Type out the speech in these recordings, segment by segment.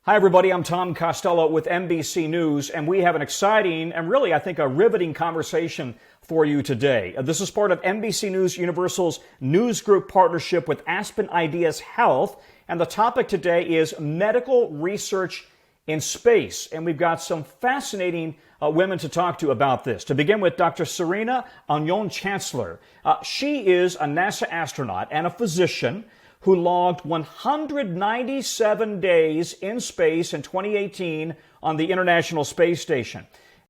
Hi, everybody. I'm Tom Costello with NBC News, and we have an exciting and really, I think, a riveting conversation for you today. This is part of NBC News Universal's news group partnership with Aspen Ideas Health, and the topic today is medical research in space. And we've got some fascinating women to talk to about this. To begin with, Dr. Serena Auñón-Chancellor. She is a NASA astronaut and a physician who logged 197 days in space in 2018 on the International Space Station.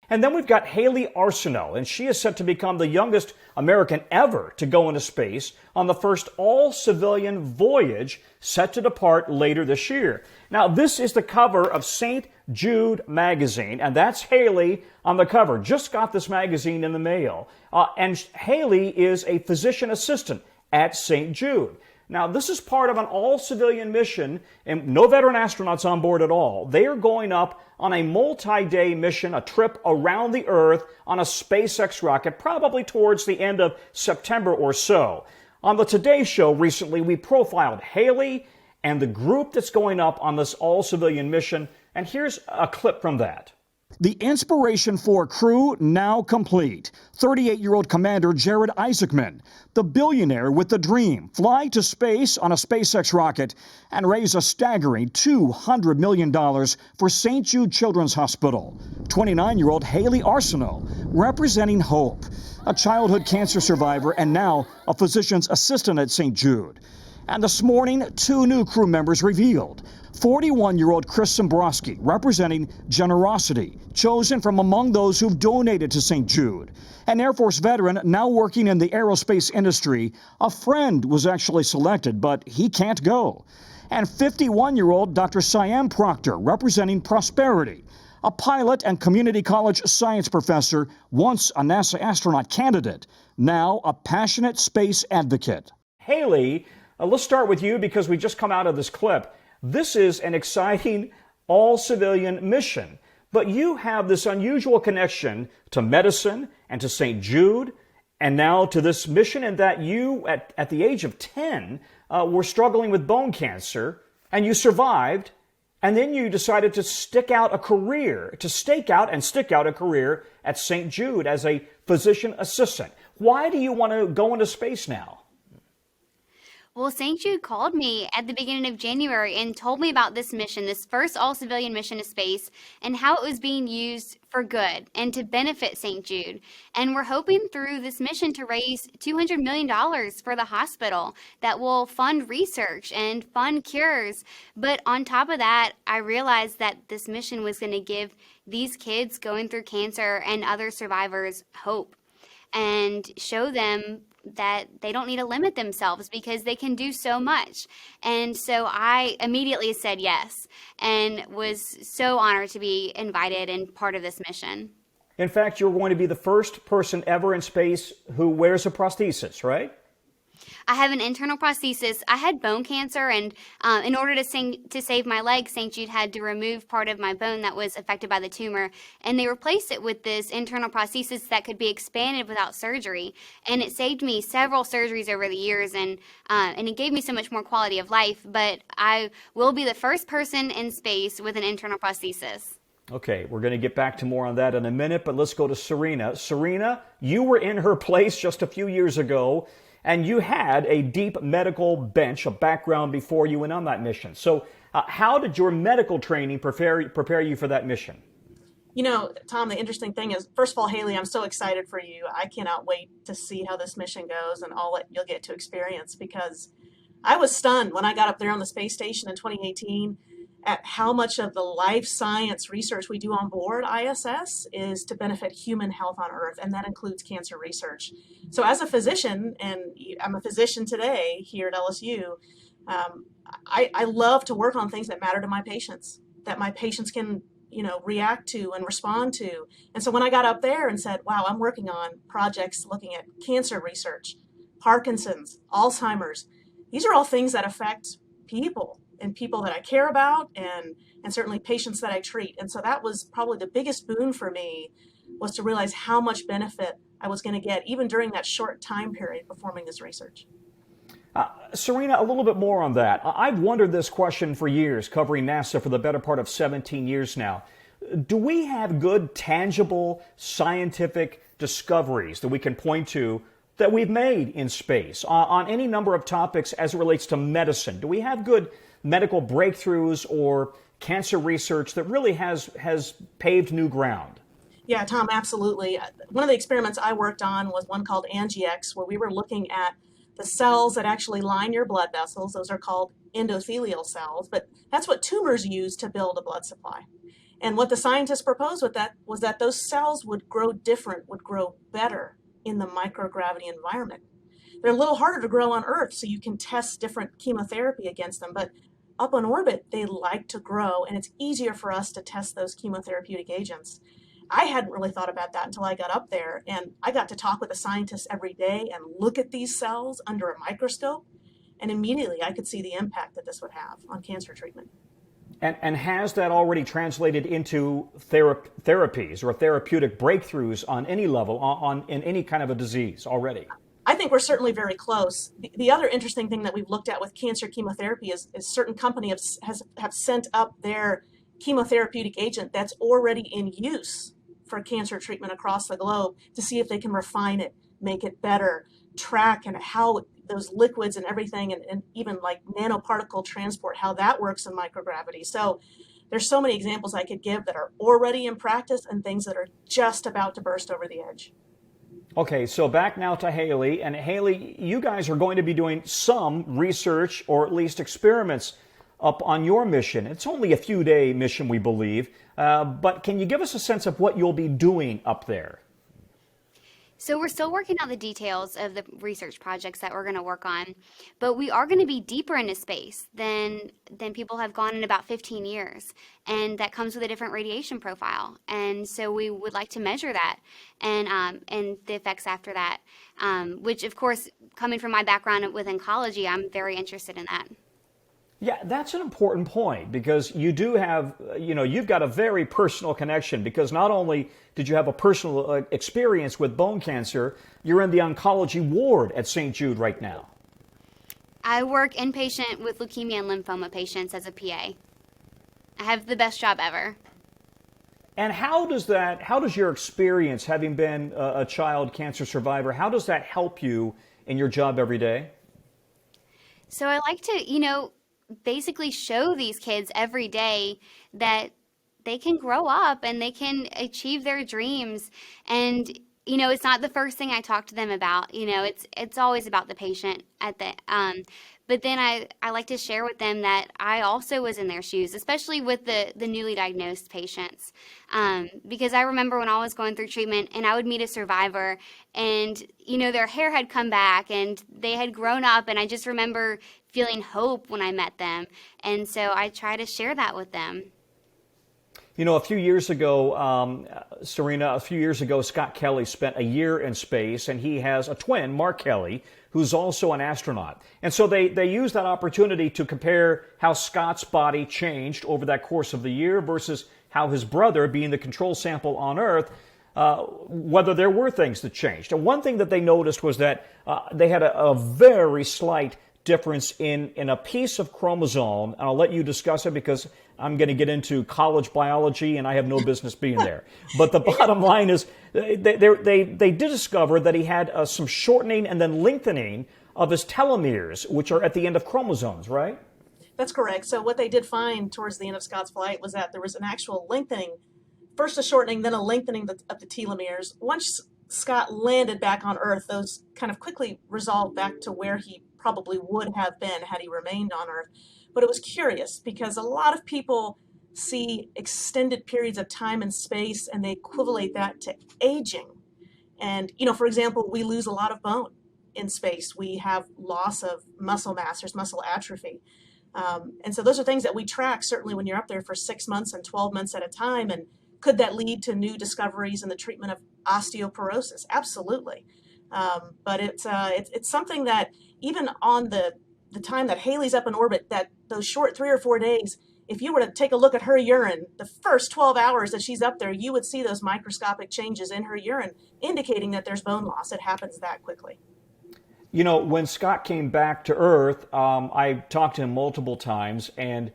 And then we've got Hayley Arceneaux, and she is set to become the youngest American ever to go into space on the first all-civilian voyage set to depart later this year. Now, this is the cover of St. Jude magazine, and that's Hayley on the cover. Just got this magazine in the mail. And Hayley is a physician assistant at St. Jude. Now, this is part of an all-civilian mission, and no veteran astronauts on board at all. They are going up on a multi-day mission, a trip around the Earth on a SpaceX rocket, probably towards the end of September or so. On the Today Show recently, we profiled Hayley and the group that's going up on this all-civilian mission, and here's a clip from that. The Inspiration4 crew now complete. 38-year-old Commander Jared Isaacman, the billionaire with the dream, fly to space on a SpaceX rocket and raise a staggering $200 million for St. Jude Children's Hospital. 29-year-old Hayley Arceneaux, representing hope, a childhood cancer survivor and now a physician's assistant at St. Jude. And this morning, two new crew members revealed. 41-year-old Chris Zimbrowski, representing generosity, chosen from among those who've donated to St. Jude. An Air Force veteran now working in the aerospace industry. A friend was actually selected, but he can't go. And 51-year-old Dr. Siam Proctor, representing prosperity. A pilot and community college science professor, once a NASA astronaut candidate, now a passionate space advocate. Hayley, let's start with you because we just come out of this clip. This is an exciting all-civilian mission, but you have this unusual connection to medicine and to St. Jude, and now to this mission, in that you, at the age of 10, were struggling with bone cancer, and you survived, and then you decided to stake out a career at St. Jude as a physician assistant. Why do you want to go into space now? Well, St. Jude called me at the beginning of January and told me about this mission, this first all-civilian mission to space, and how it was being used for good and to benefit St. Jude. And we're hoping through this mission to raise $200 million for the hospital that will fund research and fund cures. But on top of that, I realized that this mission was going to give these kids going through cancer and other survivors hope and show them that they don't need to limit themselves because they can do so much. And so I immediately said yes and was so honored to be invited and part of this mission. In fact, you're going to be the first person ever in space who wears a prosthesis, right? I have an internal prosthesis. I had bone cancer, and in order to save my leg, St. Jude had to remove part of my bone that was affected by the tumor, and they replaced it with this internal prosthesis that could be expanded without surgery. And it saved me several surgeries over the years, and it gave me so much more quality of life. But I will be the first person in space with an internal prosthesis. Okay, we're going to get back to more on that in a minute, but let's go to Serena. Serena, you were in her place just a few years ago, and you had a deep medical bench, a background before you went on that mission. So how did your medical training prepare you for that mission? You know, Tom, the interesting thing is, first of all, Hayley, I'm so excited for you. I cannot wait to see how this mission goes and all that you'll get to experience, because I was stunned when I got up there on the space station in 2018 at how much of the life science research we do on board ISS is to benefit human health on Earth, and that includes cancer research. So as a physician, and I'm a physician today here at LSU, I love to work on things that matter to my patients, that my patients can react to and respond to. And so when I got up there and said, wow, I'm working on projects looking at cancer research, Parkinson's, Alzheimer's, these are all things that affect people and people that I care about, and certainly patients that I treat. And so that was probably the biggest boon for me, was to realize how much benefit I was going to get even during that short time period performing this research. Serena, a little bit more on that. I've wondered this question for years, covering NASA for the better part of 17 years now. Do we have good, tangible, scientific discoveries that we can point to that we've made in space on any number of topics as it relates to medicine? Do we have good medical breakthroughs or cancer research that really has paved new ground? Yeah, Tom, absolutely. One of the experiments I worked on was one called AngieX, where we were looking at the cells that actually line your blood vessels. Those are called endothelial cells, but that's what tumors use to build a blood supply. And what the scientists proposed with that was that those cells would grow different, would grow better in the microgravity environment. They're a little harder to grow on Earth, so you can test different chemotherapy against them, but up on orbit, they like to grow, and it's easier for us to test those chemotherapeutic agents. I hadn't really thought about that until I got up there, and I got to talk with the scientists every day and look at these cells under a microscope, and immediately I could see the impact that this would have on cancer treatment. And has that already translated into therapies or therapeutic breakthroughs on any level, in any kind of a disease already? I think we're certainly very close. The other interesting thing that we've looked at with cancer chemotherapy is certain companies have sent up their chemotherapeutic agent that's already in use for cancer treatment across the globe to see if they can refine it, make it better, track and how those liquids and everything, and even like nanoparticle transport, how that works in microgravity. So there's so many examples I could give that are already in practice and things that are just about to burst over the edge. Okay, so back now to Hayley. And Hayley, you guys are going to be doing some research or at least experiments up on your mission. It's only a few-day mission, we believe. But can you give us a sense of what you'll be doing up there? So we're still working out the details of the research projects that we're going to work on, but we are going to be deeper into space than people have gone in about 15 years, and that comes with a different radiation profile. And so we would like to measure that and the effects after that, which of course, coming from my background with oncology, I'm very interested in that. Yeah, that's an important point because you do have, you've got a very personal connection because not only did you have a personal experience with bone cancer, you're in the oncology ward at St. Jude right now. I work inpatient with leukemia and lymphoma patients as a PA. I have the best job ever. And how does your experience, having been a child cancer survivor, how does that help you in your job every day? So I like to, basically show these kids every day that they can grow up and they can achieve their dreams. And, it's not the first thing I talk to them about. It's always about the patient but then I like to share with them that I also was in their shoes, especially with the newly diagnosed patients. Because I remember when I was going through treatment and I would meet a survivor and, their hair had come back and they had grown up, and I just remember feeling hope when I met them. And so I try to share that with them. A few years ago, Serena, Scott Kelly spent a year in space, and he has a twin, Mark Kelly, who's also an astronaut. And so they used that opportunity to compare how Scott's body changed over that course of the year versus how his brother, being the control sample on Earth, whether there were things that changed. And one thing that they noticed was that they had a very slight difference in a piece of chromosome, and I'll let you discuss it because I'm going to get into college biology and I have no business being there. But the bottom line is they did discover that he had some shortening and then lengthening of his telomeres, which are at the end of chromosomes, right? That's correct. So what they did find towards the end of Scott's flight was that there was an actual lengthening, first a shortening, then a lengthening of the telomeres. Once Scott landed back on Earth, those kind of quickly resolved back to where he probably would have been had he remained on Earth. But it was curious because a lot of people see extended periods of time and space and they equivalent that to aging. And, for example, we lose a lot of bone in space. We have loss of muscle mass, there's muscle atrophy. And so those are things that we track, certainly when you're up there for 6 months and 12 months at a time. And could that lead to new discoveries in the treatment of osteoporosis? Absolutely. But it's something that even on the time that Hayley's up in orbit, that those short 3 or 4 days, if you were to take a look at her urine, the first 12 hours that she's up there, you would see those microscopic changes in her urine, indicating that there's bone loss. It happens that quickly. You know, when Scott came back to Earth, I talked to him multiple times, and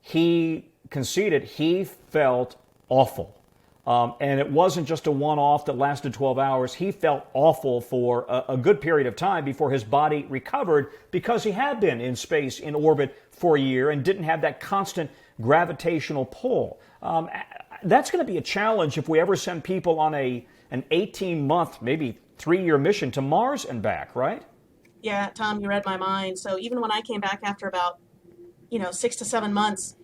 he conceded he felt awful. And it wasn't just a one-off that lasted 12 hours. He felt awful for a good period of time before his body recovered, because he had been in space, in orbit for a year, and didn't have that constant gravitational pull. That's going to be a challenge if we ever send people on an 18-month, maybe 3-year mission to Mars and back, right? Yeah, Tom, you read my mind. So even when I came back after about, 6 to 7 months,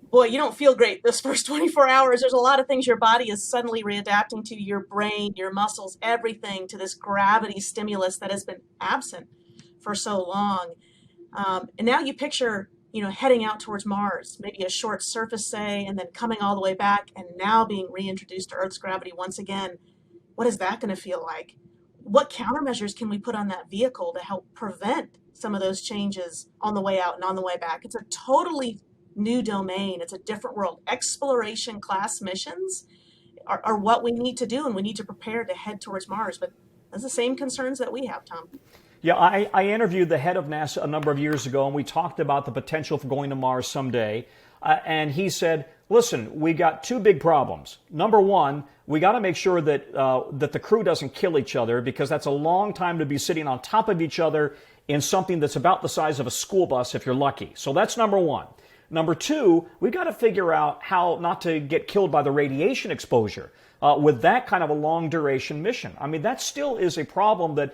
boy, you don't feel great those first 24 hours. There's a lot of things your body is suddenly readapting to, your brain, your muscles, everything, to this gravity stimulus that has been absent for so long. And now you picture, heading out towards Mars, maybe a short surface, say, and then coming all the way back and now being reintroduced to Earth's gravity once again. What is that going to feel like? What countermeasures can we put on that vehicle to help prevent some of those changes on the way out and on the way back? It's a totally new domain. It's a different world. Exploration class missions are what we need to do, and we need to prepare to head towards Mars. But that's the same concerns that we have, Tom. Yeah, I interviewed the head of NASA a number of years ago, and we talked about the potential for going to Mars someday. And he said, listen, we got 2 big problems. Number one, we got to make sure that that the crew doesn't kill each other, because that's a long time to be sitting on top of each other in something that's about the size of a school bus if you're lucky. So that's number one. Number two, we got to figure out how not to get killed by the radiation exposure with that kind of a long duration mission. I mean, that still is a problem that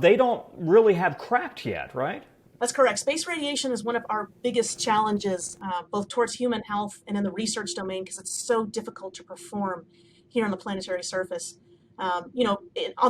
they don't really have cracked yet, right? That's correct. Space radiation is one of our biggest challenges, both towards human health and in the research domain, because it's so difficult to perform here on the planetary surface. On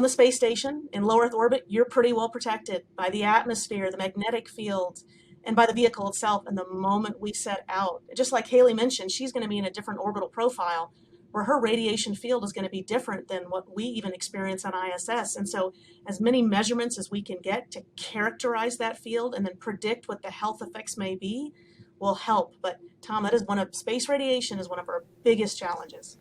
the space station, in low Earth orbit, you're pretty well protected by the atmosphere, the magnetic field, and by the vehicle itself. And the moment we set out, just like Hayley mentioned, she's going to be in a different orbital profile where her radiation field is going to be different than what we even experience on ISS. And so as many measurements as we can get to characterize that field and then predict what the health effects may be will help. But Tom, space radiation is one of our biggest challenges.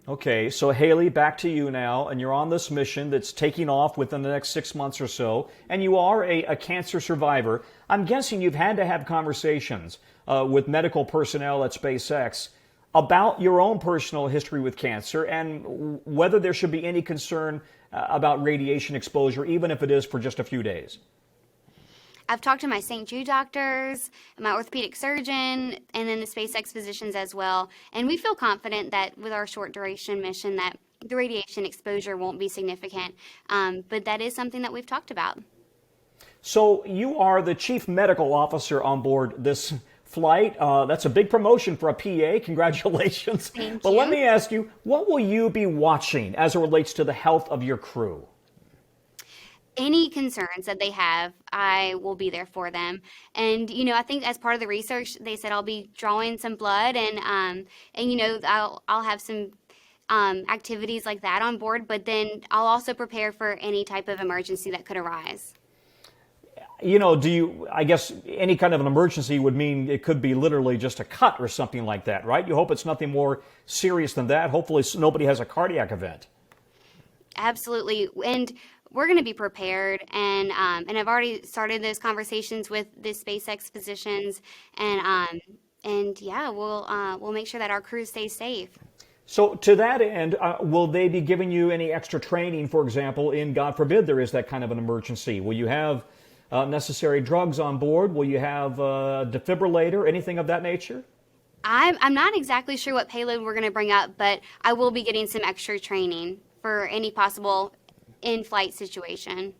Okay, so Hayley, back to you now, and you're on this mission that's taking off within the next 6 months or so, and you are a cancer survivor. I'm guessing you've had to have conversations with medical personnel at SpaceX about your own personal history with cancer and whether there should be any concern about radiation exposure, even if it is for just a few days. I've talked to my St. Jude doctors, my orthopedic surgeon, and then the SpaceX physicians as well. And we feel confident that with our short duration mission that the radiation exposure won't be significant. But that is something that we've talked about. So you are the chief medical officer on board this flight. That's a big promotion for a PA. Congratulations. Thank But you. let me ask you, what will you be watching as it relates to the health of your crew? Any concerns that they have, I will be there for them. And, I think as part of the research, they said I'll be drawing some blood and I'll have some activities like that on board, but then I'll also prepare for any type of emergency that could arise. I guess any kind of an emergency would mean it could be literally just a cut or something like that, right? You hope it's nothing more serious than that. Hopefully nobody has a cardiac event. Absolutely. And we're going to be prepared, and I've already started those conversations with the SpaceX physicians, and we'll make sure that our crew stays safe. So to that end, will they be giving you any extra training, for example, in, God forbid, there is that kind of an emergency? Will you have necessary drugs on board? Will you have a defibrillator, anything of that nature? I'm not exactly sure what payload we're going to bring up, but I will be getting some extra training for any possible in-flight situation.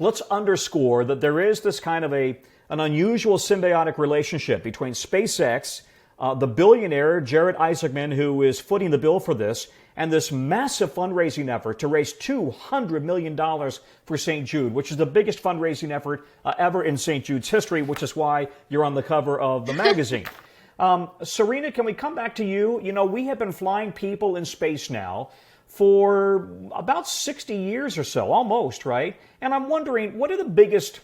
Let's underscore that there is this kind of an unusual symbiotic relationship between SpaceX, the billionaire Jared Isaacman, who is footing the bill for this, and this massive fundraising effort to raise $200 million for St. Jude, which is the biggest fundraising effort ever in St. Jude's history, which is why you're on the cover of the magazine. Serena, can we come back to you? We have been flying people in space now for about 60 years or so, almost, right? And I'm wondering, what are the biggest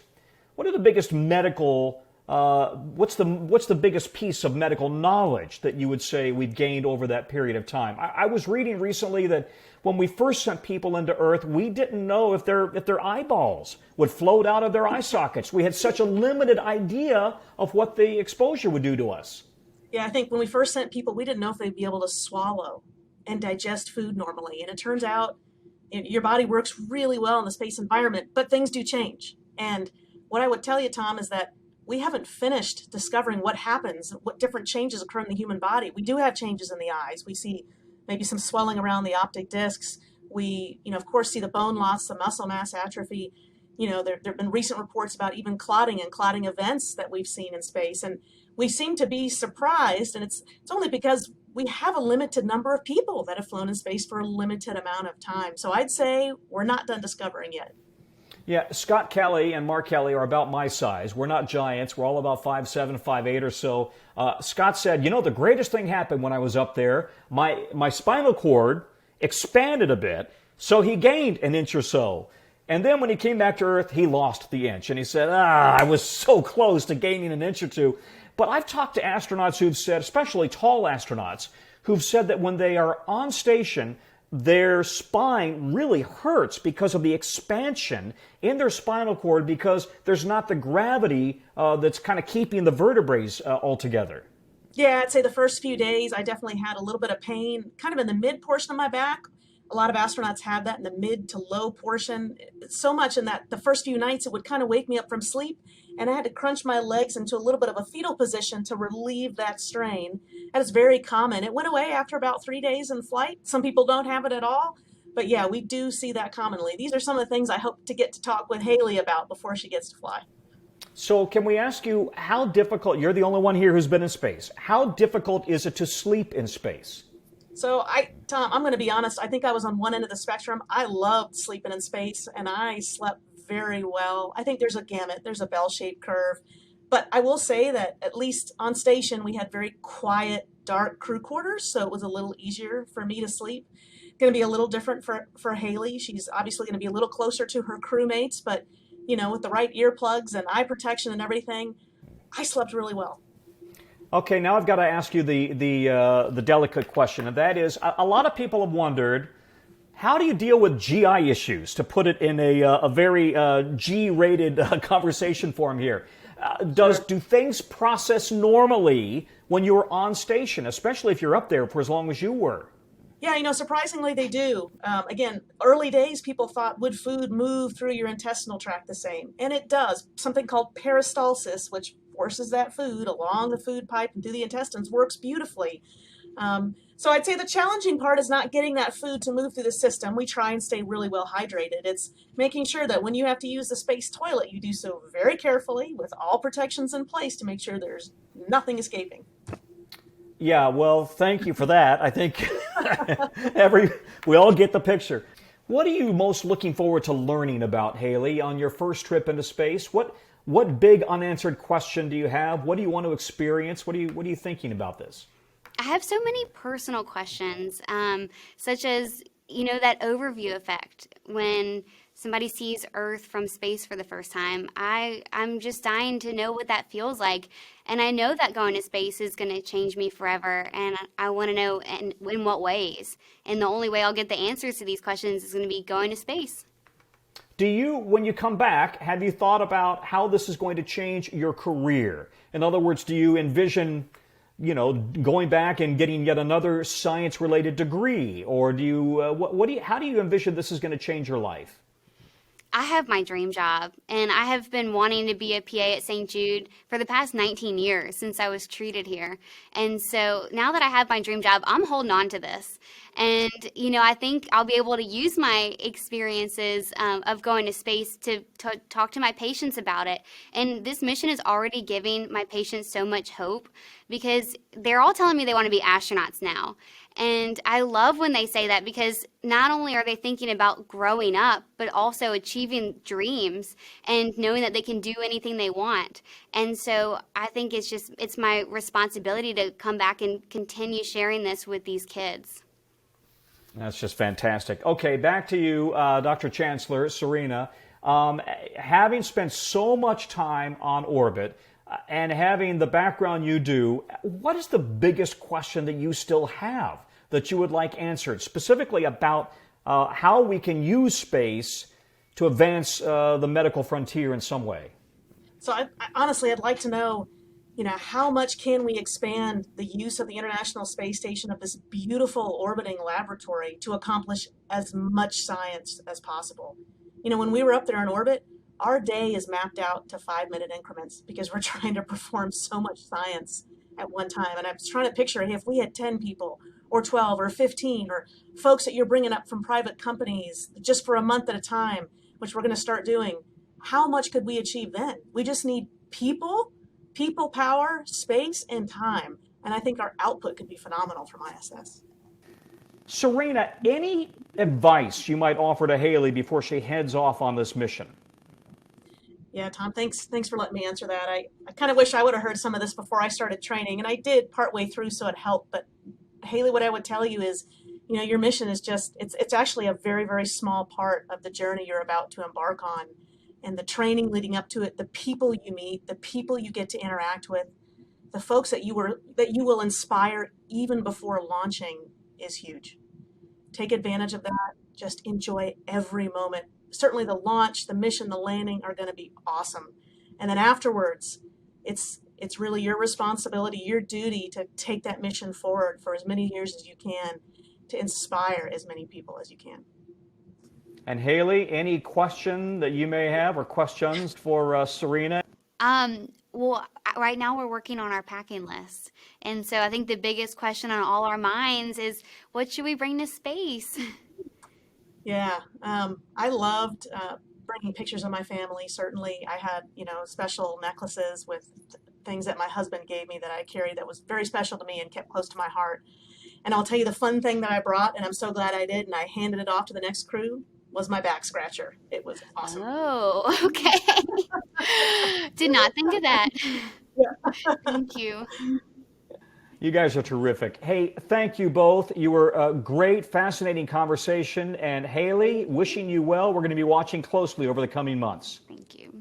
medical what's the biggest piece of medical knowledge that you would say we've gained over that period of time? I was reading recently that when we first sent people into Earth, we didn't know if their eyeballs would float out of their eye sockets. We had such a limited idea of what the exposure would do to us. Yeah, I think when we first sent people, we didn't know if they'd be able to swallow and digest food normally. And it turns out your body works really well in the space environment, but things do change. And what I would tell you, Tom, is that we haven't finished discovering what happens, what different changes occur in the human body. We do have changes in the eyes. We see maybe some swelling around the optic discs. We, of course, see the bone loss, the muscle mass atrophy. There have been recent reports about even clotting and clotting events that we've seen in space. And we seem to be surprised, and it's only because we have a limited number of people that have flown in space for a limited amount of time. So I'd say we're not done discovering yet. Yeah, Scott Kelly and Mark Kelly are about my size. We're not giants. We're all about 5'7", 5'8" or so. Scott said, the greatest thing happened when I was up there. My spinal cord expanded a bit, so he gained an inch or so. And then when he came back to Earth, he lost the inch. And he said, I was so close to gaining an inch or two. But I've talked to astronauts who've said, especially tall astronauts, who've said that when they are on station, their spine really hurts because of the expansion in their spinal cord because there's not the gravity that's kind of keeping the vertebrae all together. Yeah, I'd say the first few days I definitely had a little bit of pain kind of in the mid portion of my back. A lot of astronauts have that in the mid to low portion. So much in that the first few nights it would kind of wake me up from sleep, and I had to crunch my legs into a little bit of a fetal position to relieve that strain. That is very common. It went away after about 3 days in flight. Some people don't have it at all, but yeah, we do see that commonly. These are some of the things I hope to get to talk with Hayley about before she gets to fly. So can we ask you how difficult, you're the only one here who's been in space, how difficult is it to sleep in space? So Tom, I'm going to be honest. I think I was on one end of the spectrum. I loved sleeping in space, and I slept very well. I think there's a gamut. There's a bell-shaped curve. But I will say that at least on station, we had very quiet, dark crew quarters, so it was a little easier for me to sleep. Going to be a little different for Hayley. She's obviously going to be a little closer to her crewmates, but, with the right earplugs and eye protection and everything, I slept really well. Okay, now I've got to ask you the delicate question, and that is, a lot of people have wondered, how do you deal with GI issues, to put it in a very G-rated conversation form here? Do things process normally when you're on station, especially if you're up there for as long as you were? Yeah, surprisingly they do. Again, early days people thought, would food move through your intestinal tract the same? And it does. Something called peristalsis, which forces that food along the food pipe and through the intestines, works beautifully. So I'd say the challenging part is not getting that food to move through the system. We try and stay really well hydrated. It's making sure that when you have to use the space toilet, you do so very carefully with all protections in place to make sure there's nothing escaping. Yeah, well, thank you for that. I think we all get the picture. What are you most looking forward to learning about, Hayley, on your first trip into space? What big unanswered question do you have? What do you want to experience? What are you thinking about this? I have so many personal questions, such as, that overview effect. When somebody sees Earth from space for the first time, I'm just dying to know what that feels like. And I know that going to space is going to change me forever. And I want to know in what ways. And the only way I'll get the answers to these questions is going to be going to space. Do you, when you come back, have you thought about how this is going to change your career? In other words, do you envision, going back and getting yet another science-related degree? Or do you, how do you envision this is going to change your life? I have my dream job, and I have been wanting to be a PA at St. Jude for the past 19 years since I was treated here. And so now that I have my dream job, I'm holding on to this. And, I think I'll be able to use my experiences of going to space to talk to my patients about it. And this mission is already giving my patients so much hope because they're all telling me they want to be astronauts now. And I love when they say that because not only are they thinking about growing up, but also achieving dreams and knowing that they can do anything they want. And so I think it's my responsibility to come back and continue sharing this with these kids. That's just fantastic. Okay, back to you, Dr. Chancellor, Serena. Having spent so much time on orbit, and having the background you do, what is the biggest question that you still have that you would like answered, specifically about how we can use space to advance the medical frontier in some way? So honestly, I'd like to know, how much can we expand the use of the International Space Station, of this beautiful orbiting laboratory, to accomplish as much science as possible? When we were up there in orbit, our day is mapped out to 5-minute increments because we're trying to perform so much science at one time. And I was trying to picture, hey, if we had 10 people or 12 or 15 or folks that you're bringing up from private companies just for a month at a time, which we're going to start doing, how much could we achieve then? We just need people power, space, and time. And I think our output could be phenomenal from ISS. Serena, any advice you might offer to Hayley before she heads off on this mission? Yeah, Tom, thanks for letting me answer that. I kind of wish I would have heard some of this before I started training, and I did partway through, so it helped. But Hayley, what I would tell you is, your mission is it's actually a very, very small part of the journey you're about to embark on. And the training leading up to it, the people you meet, the people you get to interact with, the folks that you will inspire even before launching is huge. Take advantage of that. Just enjoy every moment. Certainly the launch, the mission, the landing are going to be awesome. And then afterwards, it's really your responsibility, your duty to take that mission forward for as many years as you can, to inspire as many people as you can. And Hayley, any question that you may have or questions for Serena? Well, right now we're working on our packing list. And so I think the biggest question on all our minds is, what should we bring to space? Yeah, I loved bringing pictures of my family. Certainly, I had, special necklaces with things that my husband gave me that I carried that was very special to me and kept close to my heart. And I'll tell you the fun thing that I brought, and I'm so glad I did, and I handed it off to the next crew, was my back scratcher. It was awesome. Oh, okay. Did not think of that. Yeah. Thank you. You guys are terrific. Hey, thank you both. You were a great, fascinating conversation. And Hayley, wishing you well. We're going to be watching closely over the coming months. Thank you.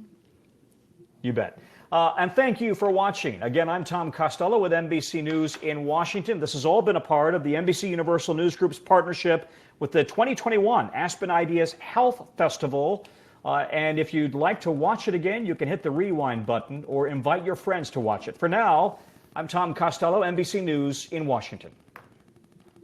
You bet. And thank you for watching. Again, I'm Tom Costello with NBC News in Washington. This has all been a part of the NBC Universal News Group's partnership with the 2021 Aspen Ideas Health Festival. And if you'd like to watch it again, you can hit the rewind button or invite your friends to watch it. For now, I'm Tom Costello, NBC News in Washington.